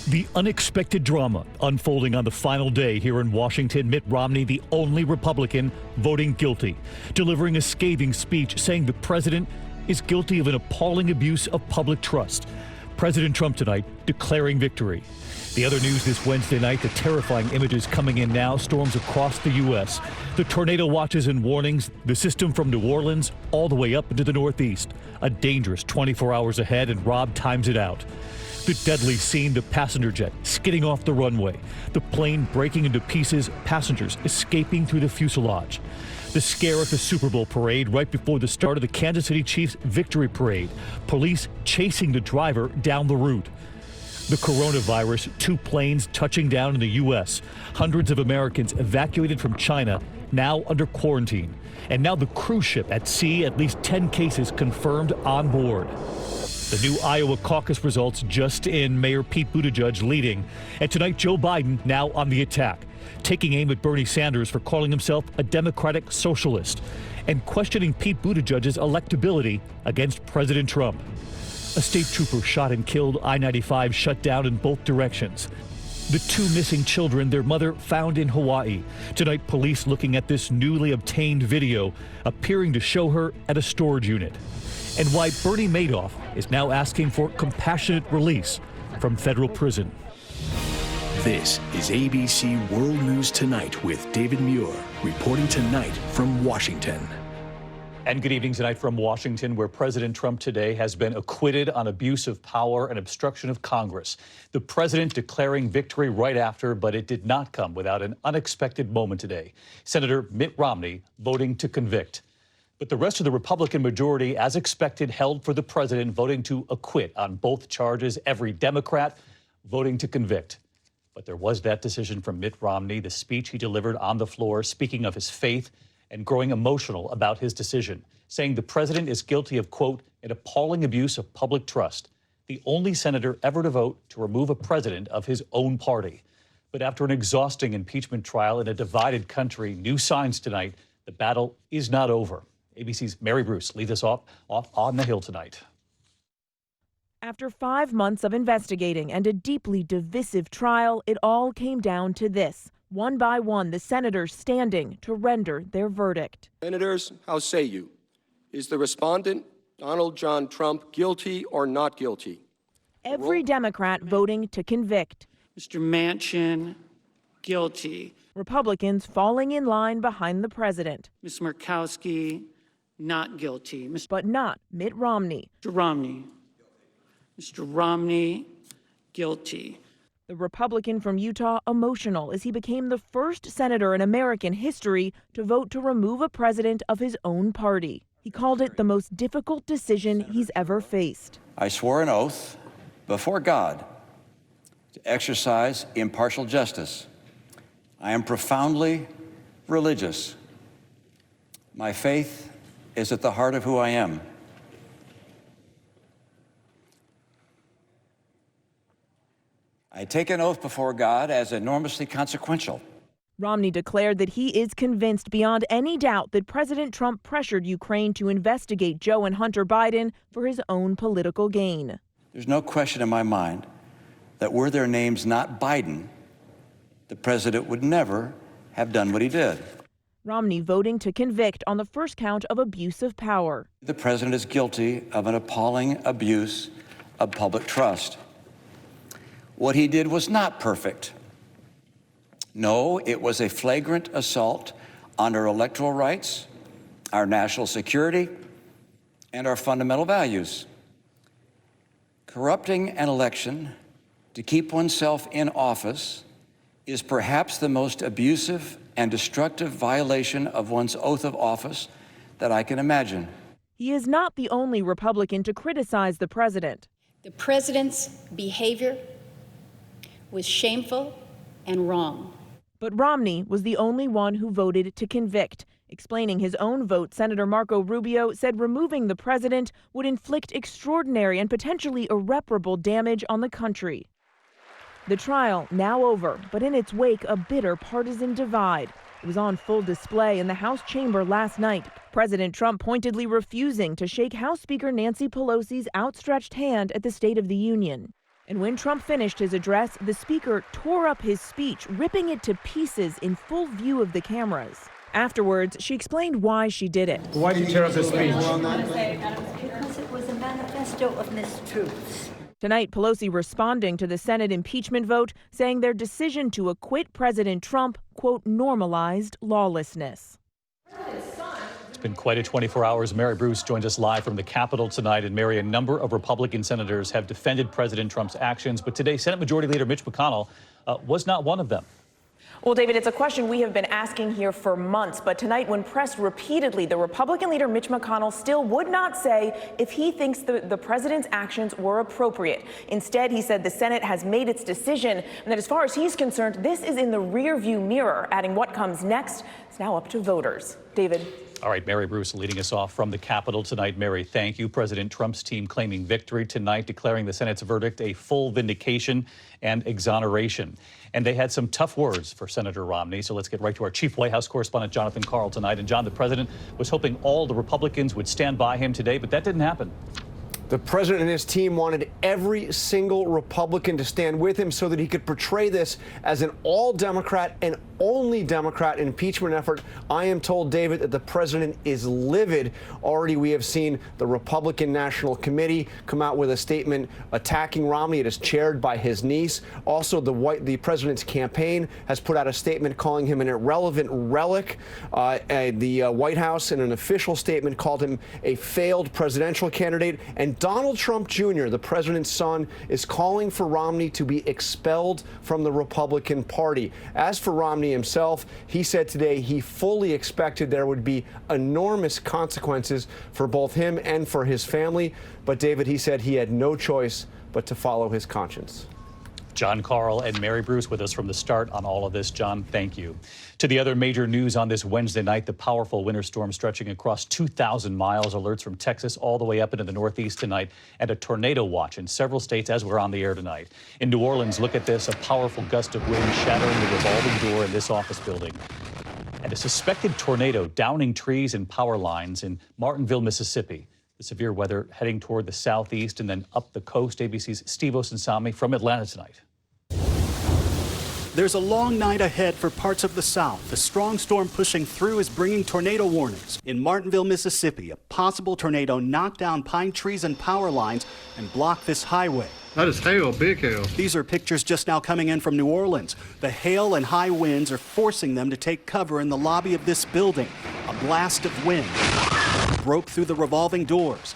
The unexpected drama unfolding on the final day here in Washington. Mitt Romney, the only Republican voting guilty, delivering a scathing speech saying the president is guilty of an appalling abuse of public trust. President Trump tonight declaring victory. The other news this Wednesday night, the terrifying images coming in now, storms across the U.S. The tornado watches and warnings, the system from New Orleans all the way up into the Northeast. A dangerous 24 hours ahead, and Rob times it out. The deadly scene, the passenger jet skidding off the runway, the plane breaking into pieces, passengers escaping through the fuselage. The scare at the Super Bowl parade right before the start of the Kansas City Chiefs victory parade. Police chasing the driver down the route. The coronavirus, 2 planes touching down in the U.S. Hundreds of Americans evacuated from China, now under quarantine. And now the cruise ship at sea, at least 10 cases confirmed on board. The new Iowa caucus results just in, Mayor Pete Buttigieg leading. And tonight, Joe Biden now on the attack, taking aim at Bernie Sanders for calling himself a Democratic socialist and questioning Pete Buttigieg's electability against President Trump. A state trooper shot and killed, I-95 shut down in both directions. The 2 missing children, their mother found in Hawaii. Tonight, police looking at this newly obtained video, appearing to show her at a storage unit. And why Bernie Madoff is now asking for compassionate release from federal prison. This is ABC World News Tonight with David Muir, reporting tonight from Washington. And good evening tonight from Washington, where President Trump today has been acquitted on abuse of power and obstruction of Congress. The president declaring victory right after, but it did not come without an unexpected moment today. Senator Mitt Romney voting to convict. But the rest of the Republican majority, as expected, held for the president, voting to acquit on both charges. Every Democrat voting to convict. But there was that decision from Mitt Romney, the speech he delivered on the floor, speaking of his faith and growing emotional about his decision, saying the president is guilty of, quote, an appalling abuse of public trust, the only senator ever to vote to remove a president of his own party. But after an exhausting impeachment trial in a divided country, new signs tonight, the battle is not over. ABC's Mary Bruce leads us off on the Hill tonight. After 5 months of investigating and a deeply divisive trial, it all came down to this. One by one, the senators standing to render their verdict. Senators, how say you? Is the respondent, Donald John Trump, guilty or not guilty? Every Democrat voting to convict. Mr. Manchin, guilty. Republicans falling in line behind the president. Ms. Murkowski, not guilty. But not Mitt Romney. Mr. Romney, guilty. The Republican from Utah emotional as he became the first senator in American history to vote to remove a president of his own party. He called it the most difficult decision he's ever faced. I swore an oath before God to exercise impartial justice. I am profoundly religious. My faith is at the heart of who I am. I take an oath before God as enormously consequential. Romney declared that he is convinced beyond any doubt that President Trump pressured Ukraine to investigate Joe and Hunter Biden for his own political gain. There's no question in my mind that were their names not Biden, the president would never have done what he did. Romney voting to convict on the first count of abuse of power. The president is guilty of an appalling abuse of public trust. What he did was not perfect. No, it was a flagrant assault on our electoral rights, our national security, and our fundamental values. Corrupting an election to keep oneself in office is perhaps the most abusive and destructive violation of one's oath of office that I can imagine. He is not the only Republican to criticize the president. The president's behavior was shameful and wrong. But Romney was the only one who voted to convict. Explaining his own vote, Senator Marco Rubio said removing the president would inflict extraordinary and potentially irreparable damage on the country. The trial now over, but in its wake, a bitter partisan divide. It was on full display in the House chamber last night. President Trump pointedly refusing to shake House Speaker Nancy Pelosi's outstretched hand at the State of the Union. And when Trump finished his address, the speaker tore up his speech, ripping it to pieces in full view of the cameras. Afterwards, she explained why she did it. Why did you tear up the speech? Because it was a manifesto of mistruths. Tonight, Pelosi responding to the Senate impeachment vote, saying their decision to acquit President Trump, quote, normalized lawlessness. It's been quite a 24 hours. Mary Bruce joins us live from the Capitol tonight. And Mary, a number of Republican senators have defended President Trump's actions. But today, Senate Majority Leader Mitch McConnell was not one of them. Well, David, it's a question we have been asking here for months. But tonight, when pressed repeatedly, the Republican leader Mitch McConnell still would not say if he thinks the president's actions were appropriate. Instead, he said the Senate has made its decision and that as far as he's concerned, this is in the rearview mirror, adding what comes next is now up to voters. David. All right, Mary Bruce leading us off from the Capitol tonight. Mary, thank you. President Trump's team claiming victory tonight, declaring the Senate's verdict a full vindication and exoneration. And they had some tough words for Senator Romney. So let's get right to our chief White House correspondent, Jonathan Karl, tonight. And John, the president was hoping all the Republicans would stand by him today, but that didn't happen. The president and his team wanted every single Republican to stand with him so that he could portray this as an all-Democrat and only Democrat impeachment effort. I am told, David, that the president is livid. Already we have seen the Republican National Committee come out with a statement attacking Romney. It is chaired by his niece. Also, the president's campaign has put out a statement calling him an irrelevant relic. The White House, in an official statement, called him a failed presidential candidate. And Donald Trump Jr., the president's son, is calling for Romney to be expelled from the Republican Party. As for Romney himself, he said today he fully expected there would be enormous consequences for both him and for his family. But David, he said he had no choice but to follow his conscience. John Karl and Mary Bruce with us from the start on all of this. John, thank you. To the other major news on this Wednesday night, the powerful winter storm stretching across 2,000 miles, alerts from Texas all the way up into the Northeast tonight, and a tornado watch in several states as we're on the air tonight. In New Orleans, look at this, a powerful gust of wind shattering the revolving door in this office building. And a suspected tornado downing trees and power lines in Martinville, Mississippi. The severe weather heading toward the southeast and then up the coast. ABC's Steve Osunsami from Atlanta tonight. There's a long night ahead for parts of the South. The strong storm pushing through is bringing tornado warnings. In Martinville, Mississippi, a possible tornado knocked down pine trees and power lines and blocked this highway. That is hail, big hail. These are pictures just now coming in from New Orleans. The hail and high winds are forcing them to take cover in the lobby of this building. A blast of wind broke through the revolving doors.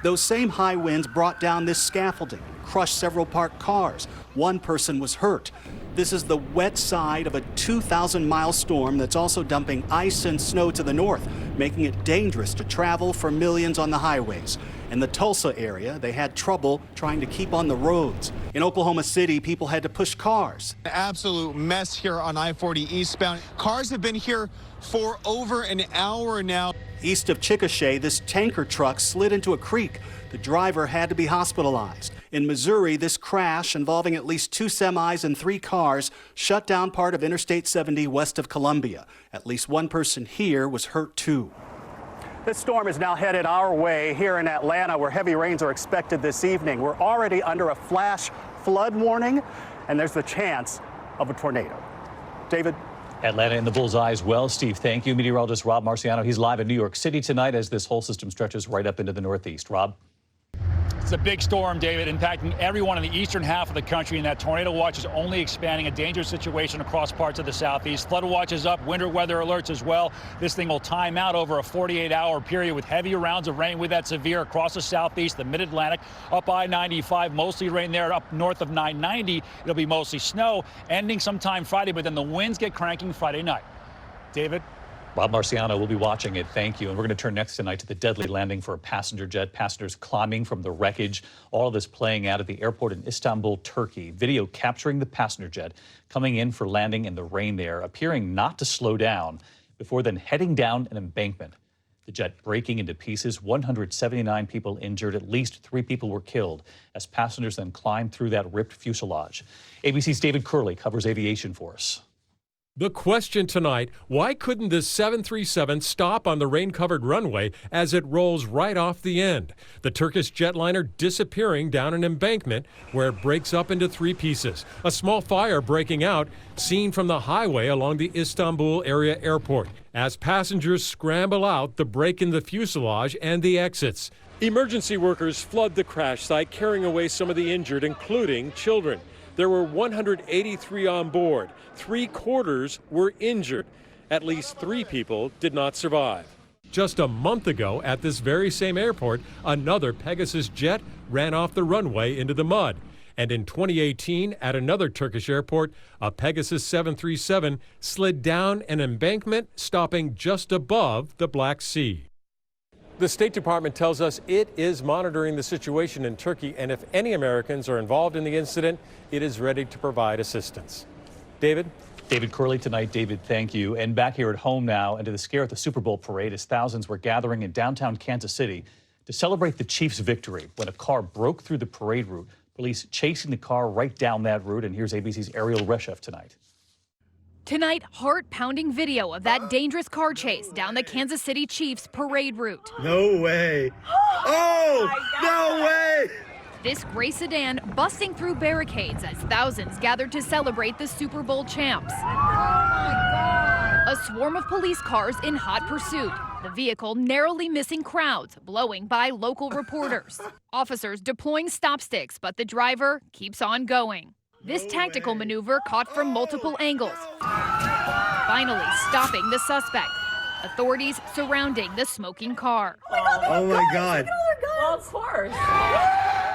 Those same high winds brought down this scaffolding, crushed several parked cars. One person was hurt. This is the wet side of a 2,000-mile storm that's also dumping ice and snow to the north, making it dangerous to travel for millions on the highways. In the Tulsa area, they had trouble trying to keep on the roads. In Oklahoma City, people had to push cars. An absolute mess here on I-40 eastbound. Cars have been here for over an hour now. East of Chickasha, this tanker truck slid into a creek. The driver had to be hospitalized. In Missouri, this crash involving at least 2 semis and 3 cars shut down part of Interstate 70 west of Columbia. At least one person here was hurt too. This storm is now headed our way here in Atlanta, where heavy rains are expected this evening. We're already under a flash flood warning, and there's the chance of a tornado. David? Atlanta in the bullseye as well. Steve, thank you. Meteorologist Rob Marciano, he's live in New York City tonight as this whole system stretches right up into the Northeast. Rob? It's a big storm, David, impacting everyone in the eastern half of the country, and that tornado watch is only expanding, a dangerous situation across parts of the southeast. Flood watch is up, winter weather alerts as well. This thing will time out over a 48-hour period with heavy rounds of rain with that severe across the southeast, the mid-Atlantic, up I-95, mostly rain there. Up north of 990, it'll be mostly snow, ending sometime Friday, but then the winds get cranking Friday night. David? Rob Marciano will be watching it. Thank you. And we're going to turn next tonight to the deadly landing for a passenger jet. Passengers climbing from the wreckage. All of this playing out at the airport in Istanbul, Turkey. Video capturing the passenger jet coming in for landing in the rain there, appearing not to slow down before then heading down an embankment. The jet breaking into pieces. 179 people injured. At least 3 people were killed as passengers then climbed through that ripped fuselage. ABC's David Curley covers aviation for us. The question tonight, why couldn't this 737 stop on the rain-covered runway as it rolls right off the end? The Turkish jetliner disappearing down an embankment where it breaks up into 3 pieces. A small fire breaking out, seen from the highway along the Istanbul area airport, as passengers scramble out the break in the fuselage and the exits. Emergency workers flood the crash site, carrying away some of the injured, including children. There were 183 on board. 3/4 were injured. At least 3 people did not survive. Just a month ago, at this very same airport, another Pegasus jet ran off the runway into the mud. And in 2018, at another Turkish airport, a Pegasus 737 slid down an embankment, stopping just above the Black Sea. The State Department tells us it is monitoring the situation in Turkey, and if any Americans are involved in the incident, it is ready to provide assistance. David? David Curley tonight. David, thank you. And back here at home now, and to the scare at the Super Bowl parade as thousands were gathering in downtown Kansas City to celebrate the Chiefs' victory when a car broke through the parade route. Police chasing the car right down that route, and here's ABC's Ariel Reshef tonight. Tonight, heart-pounding video of that dangerous car chase down the Kansas City Chiefs parade route. No way. Oh, no way. This gray sedan busting through barricades as thousands gathered to celebrate the Super Bowl champs. Oh my God. A swarm of police cars in hot pursuit. The vehicle narrowly missing crowds, blowing by local reporters. Officers deploying stop sticks, but the driver keeps on going. This tactical maneuver caught from multiple angles, finally stopping the suspect. Authorities surrounding the smoking car. Oh my God. Well, of course.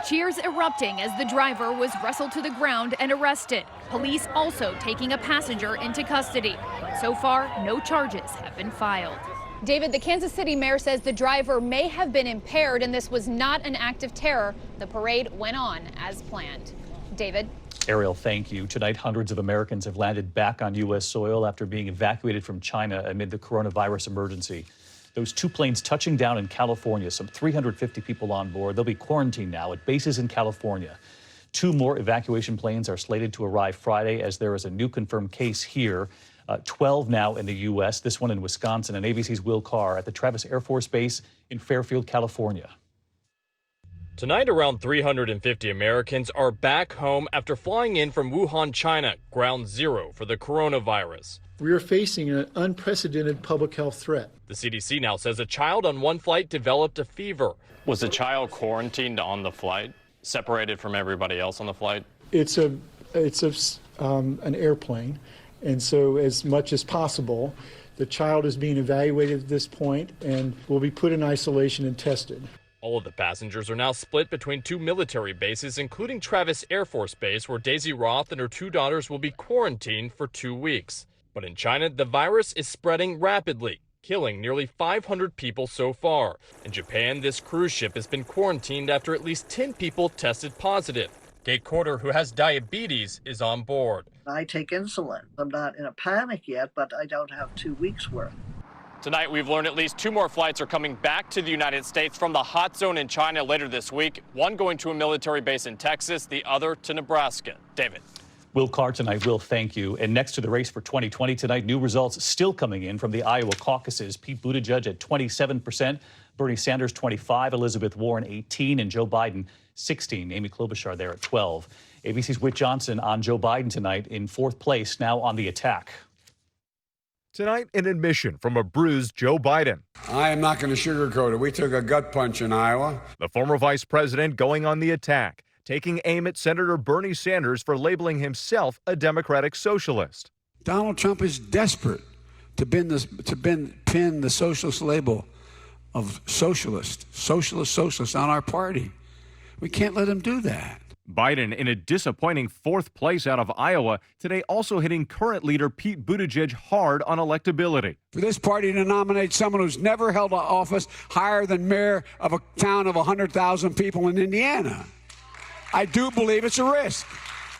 Cheers erupting as the driver was wrestled to the ground and arrested. Police also taking a passenger into custody. But so far, no charges have been filed. David, the Kansas City mayor says the driver may have been impaired and this was not an act of terror. The parade went on as planned. David? Ariel, thank you. Tonight, hundreds of Americans have landed back on U.S. soil after being evacuated from China amid the coronavirus emergency. Those 2 planes touching down in California, some 350 people on board. They'll be quarantined now at bases in California. 2 more evacuation planes are slated to arrive Friday as there is a new confirmed case here. 12 now in the U.S., this one in Wisconsin, and ABC's Will Carr at the Travis Air Force Base in Fairfield, California. Tonight, around 350 Americans are back home after flying in from Wuhan, China, ground zero for the coronavirus. We are facing an unprecedented public health threat. The CDC now says a child on one flight developed a fever. Was the child quarantined on the flight, separated from everybody else on the flight? It's an airplane, and so as much as possible, the child is being evaluated at this point and will be put in isolation and tested. All of the passengers are now split between 2 military bases, including Travis Air Force Base, where Daisy Roth and her 2 daughters will be quarantined for 2 weeks. But in China, the virus is spreading rapidly, killing nearly 500 people so far. In Japan, this cruise ship has been quarantined after at least 10 people tested positive. Kate Corder, who has diabetes, is on board. I take insulin. I'm not in a panic yet, but I don't have 2 weeks' worth. Tonight, we've learned at least 2 more flights are coming back to the United States from the hot zone in China later this week. One going to a military base in Texas, the other to Nebraska. David. Will Carr tonight. Will, thank you. And next to the race for 2020 tonight, new results still coming in from the Iowa caucuses. Pete Buttigieg at 27%, Bernie Sanders 25%, Elizabeth Warren 18%, and Joe Biden 16%. Amy Klobuchar there at 12%. ABC's Whit Johnson on Joe Biden tonight in 4th place, now on the attack. Tonight, an admission from a bruised Joe Biden. I am not going to sugarcoat it. We took a gut punch in Iowa. The former vice president going on the attack, taking aim at Senator Bernie Sanders for labeling himself a Democratic socialist. Donald Trump is desperate to pin the socialist label of socialist on our party. We can't let him do that. Biden in a disappointing 4th place out of Iowa, today also hitting current leader Pete Buttigieg hard on electability. For this party to nominate someone who's never held an office higher than mayor of a town of 100,000 people in Indiana, I do believe it's a risk.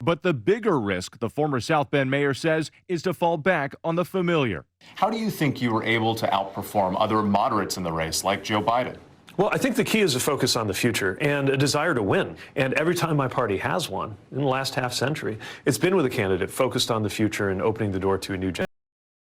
But the bigger risk, the former South Bend mayor says, is to fall back on the familiar. How do you think you were able to outperform other moderates in the race like Joe Biden? Well, I think the key is a focus on the future and a desire to win. And every time my party has won in the last half century, it's been with a candidate focused on the future and opening the door to a new generation.